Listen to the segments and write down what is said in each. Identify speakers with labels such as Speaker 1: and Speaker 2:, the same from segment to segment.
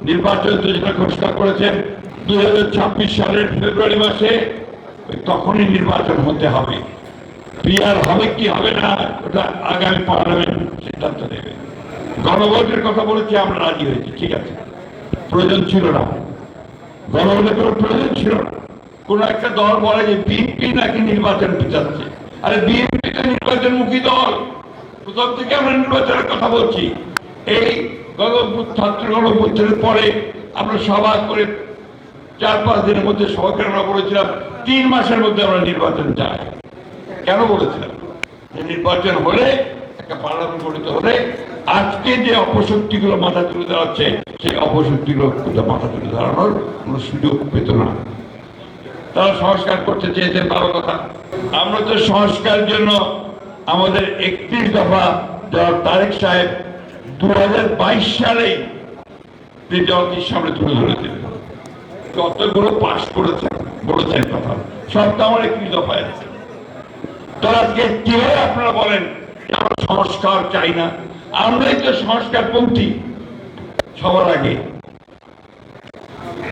Speaker 1: নির্বাচন যেটা ঘোষণা করেছেন 2026 সালের ফেব্রুয়ারি মাসে, তখনই নির্বাচন হতে হবে। পিআর হবে কি হবে না ওটা আগামী পার্লামেন্ট সিদ্ধান্ত নেবে। গণভোটের কথা বলেছি, আমরা রাজি হয়েছি, ঠিক আছে, প্রয়োজন ছিল না, গণভোটের কোনো প্রয়োজন ছিল না। কোন একটা দল বলে যে বিএনপি নাকি নির্বাচন পিছাচ্ছে, আরে বিএনপি তো নির্বাচনমুখী দল, প্রথম থেকে আমরা নির্বাচনের কথা বলছি। এই ছাত্র গণঅভ্যুত্থানের পরে আমরা সভা করে 4-5 দিনের মধ্যে সভাকে আমরা বলেছিলাম 3 মাসের মধ্যে আমরা নির্বাচন চাই। কেন বলেছিলাম? নির্বাচন হলে একটা পার্লামেন্ট গঠিত হলে আজকে যে অপশক্তিগুলো মাথা তুলে দাঁড়াচ্ছে, সেই অপশক্তিগুলো মাথা তুলে দাঁড়ানোর কোনো সুযোগ পেত না। তারা সংস্কার করতে চেয়েছেন, ভালো কথা। আমরা তো সংস্কার জন্য আমাদের 31 দফা তারেক সাহেব 2022 সালেই জাতির সামনে তুলে ধরেছিলেন। কতগুলো পাশ করেছেন বলেছেন কথা, সব তো আমার 31 দফায় আছে। তো আজকে কিভাবে আপনারা বলেন আমরা সংস্কার চাই না? আমরাই তো সংস্কারপন্থী সবার আগে,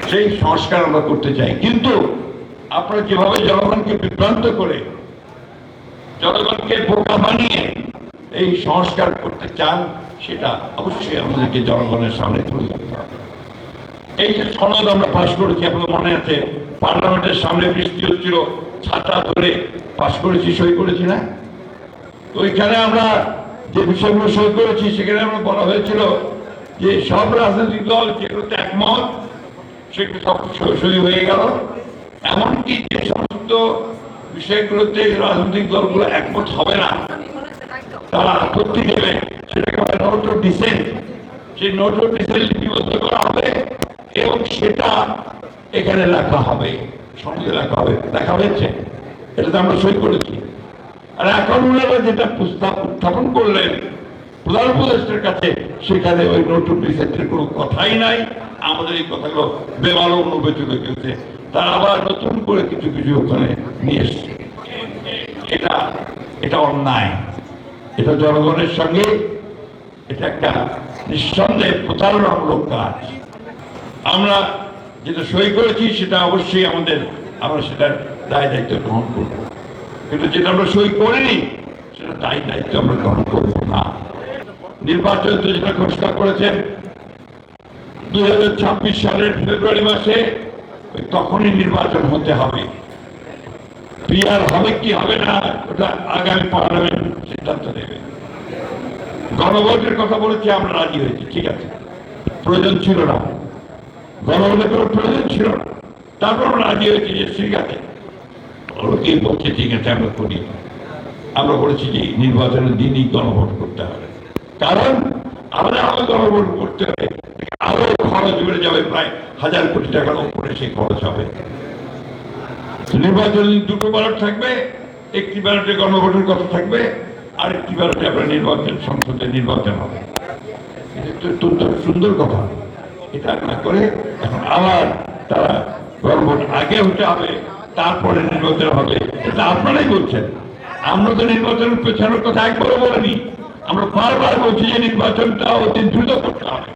Speaker 1: সেই সংস্কার আমরা করতে চাই। কিন্তু আপনারা যেভাবে জনগণকে বিভ্রান্ত করে, জনগণকে বোকা বানিয়ে এই সংস্কার করতে চান, সেটা অবশ্যই আমাদেরকে জনগণের সামনে তুলে ধরতে হবে। এই যে সনদ আমরা পাশ করেছি, আপনার মনে আছে, পার্লামেন্টের সামনে বৃষ্টি হচ্ছিল, ছাতা ধরে পাশ করেছি, সই করেছি না? ওইখানে আমরা যে বিষয়গুলো সই করেছি, সেখানে আমরা বলা হয়েছিল যে সব রাজনৈতিক দল যেগুলোতে একমত সেগুলো সব সই হয়ে গেল। এমনকি যে সমস্ত বিষয়গুলোতে রাজনৈতিক দলগুলো একমত হবে না, তারা আপত্তি দেবে, সেটাকে বলে নোট অফ ডিসেন্ট। সেই নোট অফ ডিসেন্ট লিপিবদ্ধ করা হবে এবং সেটা এখানে লেখা হবে, সঙ্গে লেখা হবে, লেখা হয়েছে, এটাতে আমরা সই করেছি। আর এখন ওনারা যেটা প্রস্তাব উত্থাপন করলেন প্রধান উপদেষ্টার কাছে, সেখানে ওই নোট অফ ডিসেন্টের কোনো কথাই নাই। আমাদের এই কথাগুলো বেমালুম অনুবেচিত হয়েছে, তারা আবার নতুন করে কিছু কিছু ওখানে নিয়ে এসছে। এটা অন্যায়, এটা জনগণের সঙ্গে এটা একটা নিঃসন্দেহে প্রতারণামূলক কাজ। আমরা যেটা সই করেছি সেটা অবশ্যই আমরা সেটার দায় দায়িত্ব গ্রহণ করব, কিন্তু যেটা আমরা সই করিনি সেটা দায় দায়িত্ব আমরা গ্রহণ করব না। নির্বাচন যেটা ঘোষণা করেছেন 2026 সালের ফেব্রুয়ারি মাসে, তখনই নির্বাচন হতে হবে। পিআর হবে কি হবে না ওটা আগামী পার্লামেন্ট সিদ্ধান্ত নেবে। গণভোটের কথা বলেছি, আমরা রাজি হয়েছি, ঠিক আছে, প্রয়োজন ছিল না, গণভোটের কোনো প্রয়োজন ছিল না, তারপর আমরা রাজি হয়েছি যে ঠিক আছে, অনেকেই বলছে ঠিক আছে আমরা করি। আমরা বলেছি যে নির্বাচনের দিনই গণভোট করতে হবে, কারণ আমরা আরো গণভোট করতে হবে, আরো খরচ বেড়ে যাবে, প্রায় 1000 কোটি টাকার উপরে সেই খরচ হবে। নির্বাচন 2টো ব্যালট থাকবে, একটি ব্যালটে গণভোটের কথা থাকবে, আর একটি ব্যালটে আপনার নির্বাচন সংসদে নির্বাচন হবে। এটা সুন্দর কথা। এটা না করে এখন আবার তারা গণভোট আগে হতে হবে, তারপরে নির্বাচন হবে, এটা আপনারাই বলছেন। আমরা তো নির্বাচনের পেছানোর কথা একবারও বলিনি, আমরা বারবার বলছি যে নির্বাচনটা অতি দ্রুত করতে হবে।